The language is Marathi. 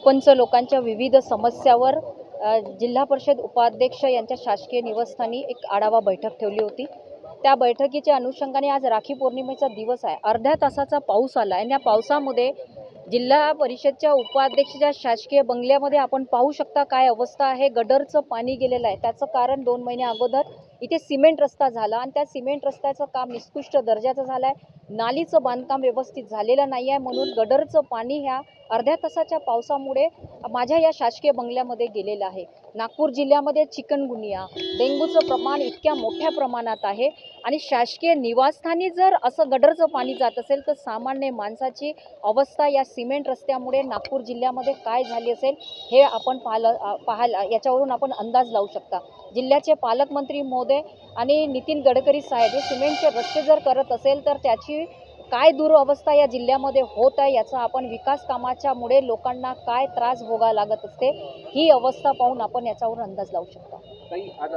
पंच लोकांच्या विविध समस्यावर जिल्हा परिषद उपाध्यक्ष यांच्या शासकीय निवासस्थानी एक आढावा बैठक ठेवली होती। त्या बैठकीच्या अनुषंगाने आज राखी पौर्णिमेचा दिवस आहे। अर्ध्या तासाचा पाऊस आला आणि या पावसामध्ये जिल्हा परिषदच्या उपाध्यक्षाच्या शासकीय बंगल्यामध्ये आपण पाहू शकता काय अवस्था आहे। गडरचं पाणी गेलेलं आहे। त्याचं कारण 2 महिने अगोदर इथे सिमेंट रस्ता झाला आणि त्या सिमेंट रस्त्याचं काम निकृष्ट दर्जाचं झालं आहे। नालीचं बांधकाम व्यवस्थित झालेलं नाही आहे, म्हणून गडरचं पाणी ह्या अर्ध्या तासाच्या पावसामुळे माझ्या या शासकीय बंगल्यामध्ये गेलेलं आहे। नागपूर जिल्ह्यामध्ये चिकनगुनिया डेंग्यूचं प्रमाण इतक्या मोठ्या प्रमाणात आहे आणि शासकीय निवासस्थानी जर असं गडरचं पाणी जात असेल तर सामान्य माणसाची अवस्था या सिमेंट रस्त्यामुळे नागपूर जिल्ह्यामध्ये काय झाली असेल हे आपण पाहायला याच्यावरून आपण अंदाज लावू शकता। जिल्ह्याचे पालकमंत्री महोदय आणि नितीन गडकरी साहेब हे सिमेंटचे रस्ते जर करत असेल तर त्याची काय दुरवस्था या जिल्ह्यामध्ये होत आहे याचा आपण विकास कामाच्या मुळे लोकांना काय त्रास भोगावा लागत असते ही अवस्था पाहून आपण याच्यावर अंदाज लावू शकता।